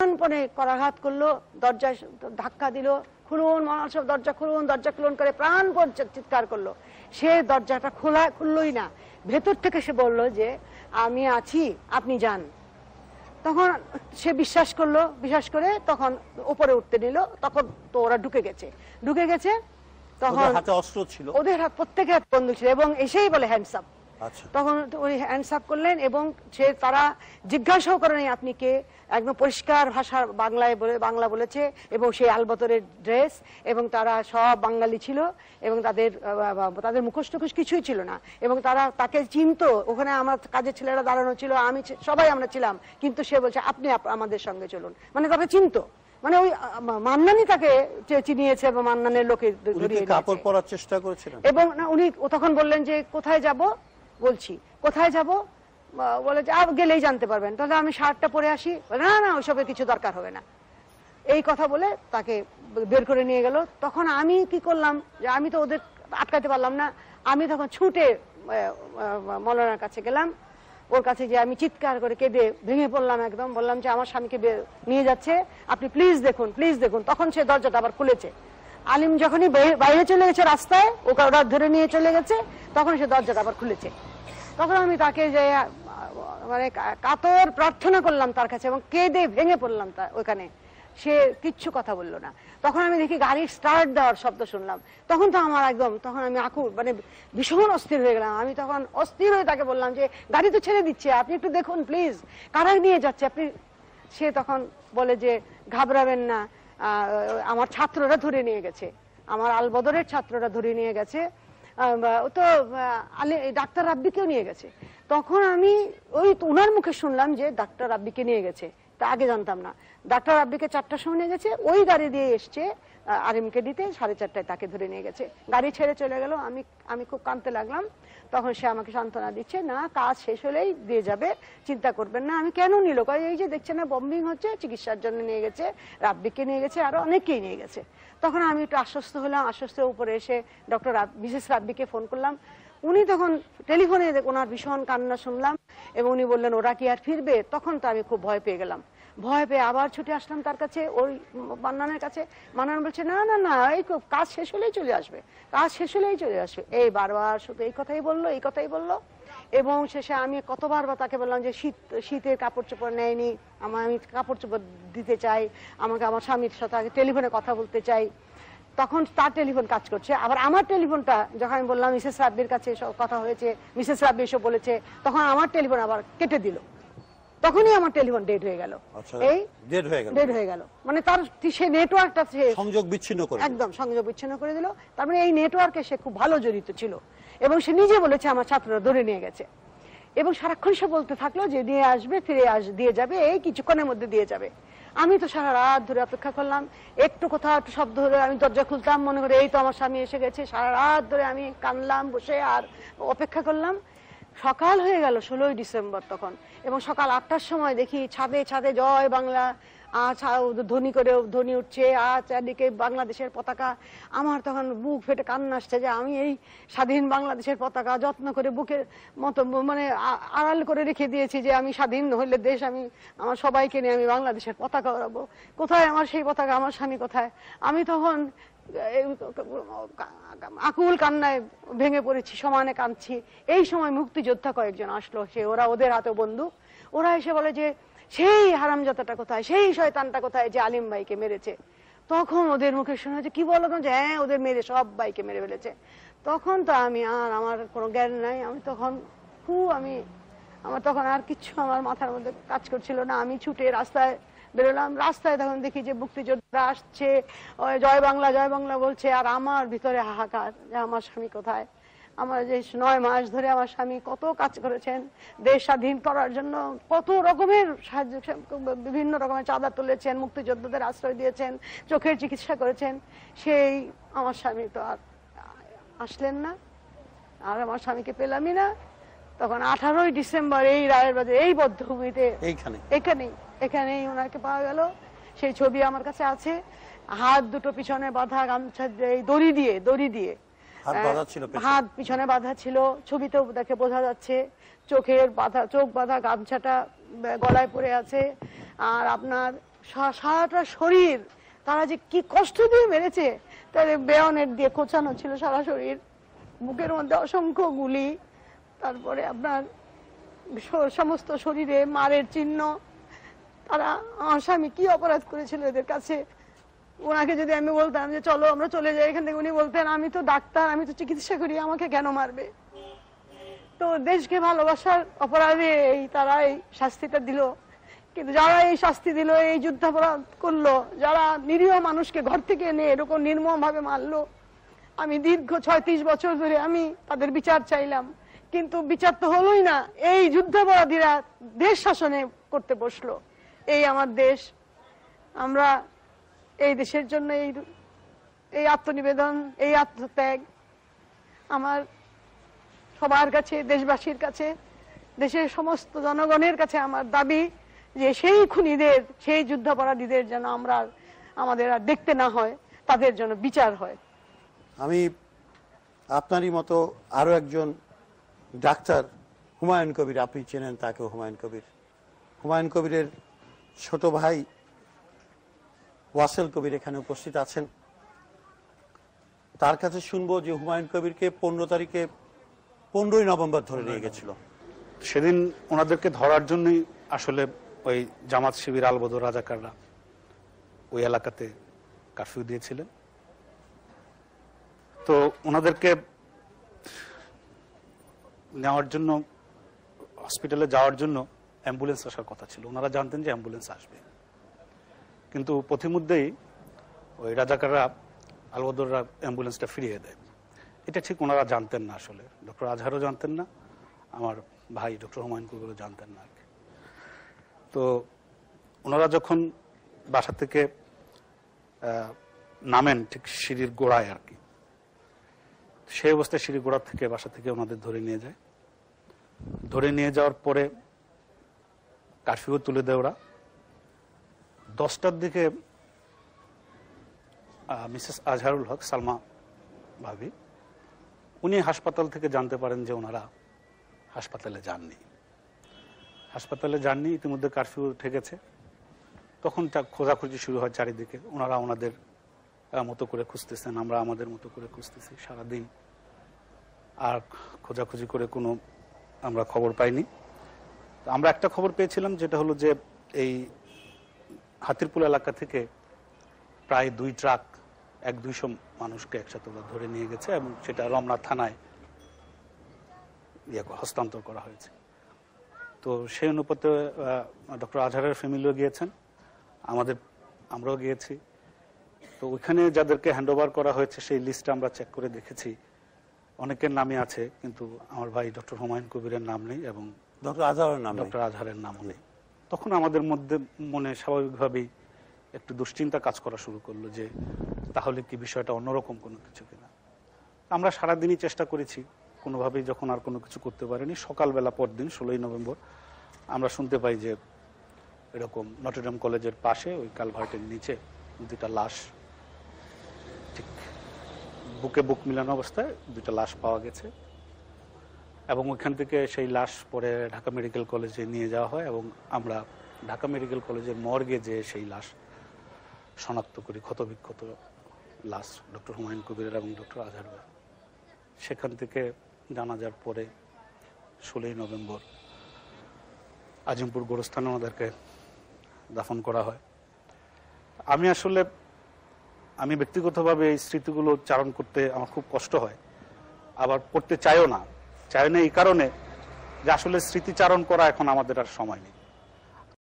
প্রাণপণে করাঘাত করলো, দরজায় ধাক্কা দিল, খুলুন মহারাজ সাহেব দরজা খুলুন, দরজা খুলুন করে প্রাণপণ চিৎকার করলো। সে দরজাটা খুললই না, ভেতর থেকে সে বলল যে আমি আছি, আপনি যান। তখন সে বিশ্বাস করলো, বিশ্বাস করে তখন উপরে উঠতে নিল। তখন তো ওরা ঢুকে গেছে। তখন হাতে অস্ত্র ছিল, ওদের হাত প্রত্যেকের হাত বন্দুক ছিল, এবং এসেই বলে হ্যান্ডস আপ। তখন ওই হ্যান্ডস আপ করলেন, এবং তারা জিজ্ঞাসাও করেনি আপনি কে, একদম পরিষ্কার ভাষা বাংলা বলেছে, এবং সেই আলবদরের ড্রেস, এবং তারা সব বাঙালি ছিল, এবং তাদের মুখোশ টুখোশ কিছুই ছিল না, এবং তারা তাকে চিনতো। ওখানে আমার কাজের ছেলেরা দাঁড়ানো ছিল, আমি সবাই আমরা ছিলাম, কিন্তু সে বলছে আপনি আমাদের সঙ্গে চলুন, মানে তাকে চিনতো, মানে ওই মান্নানি তাকে চিনিয়েছে এবং মান্নানের লোকে কাপড় পরার চেষ্টা করেছিলেন। এবং উনি তখন বললেন যে কোথায় যাব, বলছি কোথায় যাব, বলে যে গেলেই জানতে পারবেন, তাহলে আমি শার্টটা পরে আসি। না না ওইসবের কিছু দরকার হবে না, এই কথা বলে তাকে বের করে নিয়ে গেল। তখন আমি কি করলাম, যে আমি তো ওদের আটকাতে পারলাম না, আমি তখন ছুটে মৌলানার কাছে গেলাম। ওর কাছে যে আমি চিৎকার করে কেঁদে ভেঙে পড়লাম, একদম বললাম যে আমার স্বামীকে নিয়ে যাচ্ছে, আপনি প্লিজ দেখুন, প্লিজ দেখুন। তখন সে দরজাটা আবার খুলেছে। আলিম যখনই বাইরে চলে গেছে রাস্তায়, ওরা ধরে নিয়ে চলে গেছে, তখন সে দরজাটা আবার খুলেছে। তখন আমি তাকে যে মানে কাতর প্রার্থনা করলাম তার কাছে, এবং কেঁদে ভেঙে পড়লাম ওখানে। সে কিচ্ছু কথা বললো না। তখন আমি দেখি গাড়ির স্টার্ট দেওয়ার শব্দ শুনলাম। তখন তো আমার একদম, তখন আমি মানে ভীষণ অস্থির হয়ে গেলাম। আমি তখন অস্থির হয়ে তাকে বললাম যে গাড়ি তো ছেড়ে দিচ্ছে, আপনি একটু দেখুন প্লিজ, কারা নিয়ে যাচ্ছে আপনি। সে তখন বলে যে ঘাবড়াবেন না, আমার ছাত্ররা ধরে নিয়ে গেছে, আমার আলবদরের ছাত্ররা ধরে নিয়ে গেছে, তো ডাক্তার রাব্বিকেও নিয়ে গেছে। তখন আমি ওই ওনার মুখে শুনলাম যে ডাক্তার রাব্বিকে নিয়ে গেছে, তা আগে জানতাম না। ডাক্তার রাব্বিকে 4টার সময় নিয়ে গেছে, ওই গাড়ি দিয়ে এসছে আরিমকে দিতে, 4:30টায় তাকে ধরে নিয়ে গেছে। গাড়ি ছেড়ে চলে গেল। আমি খুব কাঁদতে লাগলাম। তখন সে আমাকে সান্ত্বনা দিচ্ছে, না কাজ শেষ হলেই দিয়ে যাবে, চিন্তা করবেন না। আমি কেন নিল, এই যে দেখছেন না বম্বিং হচ্ছে, চিকিৎসার জন্য নিয়ে গেছে, রাব্বিকে নিয়ে গেছে, আরো অনেককেই নিয়ে গেছে। তখন আমি একটু আশ্বস্ত হলাম। আশ্বস্তের উপরে এসে মিসেস রাব্বিকে ফোন করলাম। উনি তখন টেলিফোনে ওনার ভীষণ কান্না শুনলাম, এবং উনি বললেন ওরা কি আর ফিরবে। তখন তো আমি খুব ভয় পেয়ে গেলাম। ভয় পেয়ে আবার ছুটে আসলাম তার কাছে, ওই মান্নানের কাছে। মান্নান বলছে না না না, এই কাজ শেষ হলেই চলে আসবে, কাজ শেষ হলেই চলে আসবে। এই বারবার শুধু এই কথাই বললো, এই কথাই বললো। এবং শেষে আমি কতবার বা তাকে বললাম যে শীতের কাপড় চোপড় নেয়নি, আমি কাপড় চোপড় দিতে চাই, আমাকে আমার স্বামীর সাথে আগে টেলিফোনে কথা বলতে চাই। তখন তার টেলিফোন কাজ করছে, আবার আমার টেলিফোনটা যখন আমি বললাম মিসেস রাব্বির কাছে কথা হয়েছে, মিসেস রাব্বি এসে বলেছে, তখন আমার টেলিফোন আবার কেটে দিল। তখনই আমার টেলিফোন ডেড হয়ে গেল। এই ডেড হয়ে গেল, মানে তার সে নেটওয়ার্কটা সংযোগ বিচ্ছিন্ন করে, একদম সংযোগ বিচ্ছিন্ন করে দিল। তার মানে এই নেটওয়ার্কে সে খুব ভালো জড়িত ছিল, এবং সে নিজে বলেছে আমার ছাত্ররা ধরে নিয়ে গেছে। এবং সারাক্ষণ সে বলতে থাকলো যে দিয়ে আসবে, ফিরে দিয়ে যাবে, এই কিছুক্ষণের মধ্যে দিয়ে যাবে। আমি তো সারা রাত ধরে অপেক্ষা করলাম, একটু কোথাও একটু শব্দ হলে আমি দরজা খুলতাম, মনে করে এই তো আমার স্বামী এসে গেছে। সারা রাত ধরে আমি কানলাম বসে আর অপেক্ষা করলাম। সকাল হয়ে গেল 16ই ডিসেম্বর তখন, এবং সকাল 8টার সময় দেখি ছাদে ছাদে জয় বাংলা ধ্বনি করে ধ্বনি উঠছে, আর চারদিকে বাংলাদেশের পতাকা। আমার তখন বুক ফেটে কান্না আসছে যে আমি এই স্বাধীন বাংলাদেশের পতাকা যত্ন করে বুকের মতো মানে আড়াল করে রেখে দিয়েছি, যে আমি স্বাধীন হইলে দেশ, আমি আমার সবাইকে নিয়ে আমি বাংলাদেশের পতাকা উড়াবো। কোথায় আমার সেই পতাকা, আমার স্বামী কোথায়? আমি তখন আকুল কান্নায় ভেঙে পড়েছি, সমানে কাঁদছি। এই সময় মুক্তিযোদ্ধা কয়েকজন আসলো, ওরা ওদের হাতে বন্দুক। ওরা এসে বলে যে সেই হারামজাদাটা কোথায়, সেই শয়তানটা কোথায় যে আলিম ভাইকে মেরেছে। তখন ওদের মুখে শোনা যে কি বলো, যে হ্যাঁ ওদের মেরে সব ভাইকে মেরে ফেলেছে। তখন তো আমার কোনো জ্ঞান নাই। আমি তখন আমার তখন আর কিচ্ছু আমার মাথার মধ্যে কাজ করছিল না। আমি ছুটে রাস্তায় বেরোলাম। রাস্তায় তখন দেখি যে মুক্তিযোদ্ধারা আসছে, জয় বাংলা জয় বাংলা বলছে, আর আমার ভিতরে হাহাকার যে আমার স্বামী কোথায়। আমার যে 9 মাস ধরে আমার স্বামী কত কাজ করেছেন দেশ স্বাধীন করার জন্য, কত রকমের সাহায্য, বিভিন্ন রকমের চাঁদা তুলেছেন, মুক্তিযোদ্ধাদের আশ্রয় দিয়েছেন, চোখের চিকিৎসা করেছেন, সেই আমার স্বামী তো আর আসলেন না, আর আমার স্বামীকে পেলামই না। তখন 18ই ডিসেম্বর এই রায়ের বাজারে এই বদ্ধভূমিতে এখানেই ওনাকে পাওয়া গেল। সেই ছবি আমার কাছে আছে, হাত দুটো পিছনে বাঁধা, গামছা দড়ি দিয়ে হাত পিছনে বাঁধা ছিল, ছবিতেও দেখে বোঝা যাচ্ছে। চোখ বাঁধা, গামছাটা গলায় পরে আছে, আর আপনার সারাটা শরীর তারা যে কি কষ্ট দিয়ে মেরেছে, তাদের বেয়নেট দিয়ে কোচানো ছিল সারা শরীর, বুকের মধ্যে অসংখ্য গুলি, তারপরে আপনার সমস্ত শরীরে মারের চিহ্ন। তারা, আমার স্বামী কি অপরাধ করেছিল এদের কাছে? ওনাকে যদি আমি বলতাম যে চলো আমরা চলে যাই এখান থেকে, উনি বলতেন আমি তো ডাক্তার, আমি তো চিকিৎসা করি, আমাকে কেন মারবে? তো দেশকে ভালোবাসার অপরাধে তারা এই শাস্তিটা দিল। কিন্তু যারা এই শাস্তি দিল, এই যুদ্ধাপরাধ করলো, যারা নিরীহ মানুষকে ঘর থেকে এনে এরকম নির্মম ভাবে মারলো, আমি দীর্ঘ 36 বছর ধরে আমি তাদের বিচার চাইলাম, কিন্তু বিচার তো হলোই না। এই যুদ্ধাপরাধীরা দেশ শাসনে করতে বসলো। এই আমার দেশ, আমরা এই দেশের জন্য এই আত্মনিবেদন, এই আত্মত্যাগ আমার সবার কাছে, দেশবাসীর কাছে, দেশের সমস্ত জনগণের কাছে আমার দাবি যে সেই খুনিদের, সেই যুদ্ধাপরাধীদের যেন আমাদের আর দেখতে না হয়, তাদের জন্য বিচার হয়। আমি আপনারই মতো আরো একজন ডাক্তার হুমায়ুন কবির, আপনি চেনেন তাকে, হুমায়ুন কবির। হুমায়ুন কবিরের ছোট ভাই ওয়াসেল কবির এখানে উপস্থিত আছেন। তার কাছে শুনবো যে হুমায়ুন কবিরকে 15 তারিখে 15ই নভেম্বর ধরে নিয়ে গেছিল। সেদিন ওনাদেরকে ধরার জন্যই আসলে ওই জামাত শিবির আলবদর রাজাকাররা ওই এলাকাতে কারফিউ দিয়েছিলেন। তো ওনাদেরকে নেওয়ার জন্য, হসপিটালে যাওয়ার জন্য অ্যাম্বুলেন্স আসার কথা ছিল। ওনারা জানতেন যে অ্যাম্বুলেন্স আসবে, কিন্তু পথিমধ্যেই ওই রাজাকাররা, আলবদররা অ্যাম্বুলেন্সটা ফিরিয়ে দেয়। এটা ঠিক ওনারা জানতেন না, আসলে ডক্টর আজহারও জানতেন না, আমার ভাই ডক্টর হুমায়ুন কবিরও জানতেন না আর কি। তো ওনারা যখন বাসা থেকে নামেন ঠিক সিঁড়ির গোড়ায় আর কি, সেই অবস্থায় সিঁড়ির গোড়া থেকে বাসা থেকে ওনাদের ধরে নিয়ে যায়। ধরে নিয়ে যাওয়ার পরে কারফিউ তুলে দেয় ওরা। 10টার দিকে মিসেস আজহারুল হক, সালমা ভাবি, উনি হাসপাতাল থেকে জানতে পারেন যে ওনারা হাসপাতালে যাননি। হাসপাতালে যাননি, ইতিমধ্যে কারফিউ উঠে গেছে। তখন খোঁজাখুঁজি শুরু হয় চারিদিকে। ওনারা ওনাদের মতো করে খুঁজতেছেন, আমরা আমাদের মতো করে খুঁজতেছি সারাদিন। আর খোঁজাখুঁজি করে কোনো আমরা খবর পাইনি। আমরা একটা খবর পেয়েছিলাম, যেটা হলো যে এই হাতিরপুল এলাকা থেকে প্রায় 2 ট্রাক 100-200 মানুষকে একসাথে ধরে নিয়ে গেছে এবং সেটা রমনা থানায় হস্তান্তর করা হয়েছে। তো সেই অনুপাতে ডক্টর আজহারের ফ্যামিলিও গিয়েছেন, আমরাও গিয়েছি। তো ওইখানে যাদেরকে হ্যান্ডওভার করা হয়েছে সেই লিস্টটা আমরা চেক করে দেখেছি, অনেকের নামে আছে, কিন্তু আমার ভাই ডক্টর হুমায়ুন কবিরের নাম নেই এবং ডক্টর আজহারের নামও নেই। তখন আমাদের মনে স্বাভাবিকভাবেই একটু দুশ্চিন্তা কাজ করা শুরু করলো যে তাহলে কি বিষয়টা অন্যরকম কোনো কিছু কিনা। আমরা সারাদিনই চেষ্টা করেছি, কোনোভাবেই যখন আর কোনো কিছু করতে পারিনি, সকালবেলা পরদিন 16ই নভেম্বর আমরা শুনতে পাই যে এরকম নটরডেম কলেজের পাশে ওই কালভার্টের নিচে 2টা লাশ, ঠিক বুকে বুক মিলানো অবস্থায় 2টা লাশ পাওয়া গেছে। এবং ওইখান থেকে সেই লাশ পরে ঢাকা মেডিকেল কলেজে নিয়ে যাওয়া হয় এবং আমরা ঢাকা মেডিকেল কলেজের মর্গে যে সেই লাশ শনাক্ত করি, ক্ষতবিক্ষত লাশ ডক্টর হুমায়ুন কবিরের এবং ডক্টর আজহারের। সেখান থেকে জানাজার পরে 16ই নভেম্বর আজিমপুর গোরস্থানে ওনাদেরকে দাফন করা হয়। আমি ব্যক্তিগতভাবে এই স্মৃতিগুলো চারণ করতে আমার খুব কষ্ট হয়, আবার করতে চাইও না এই কারণে যে আসলে স্মৃতিচারণ করা এখন আমাদের আর সময় নেই।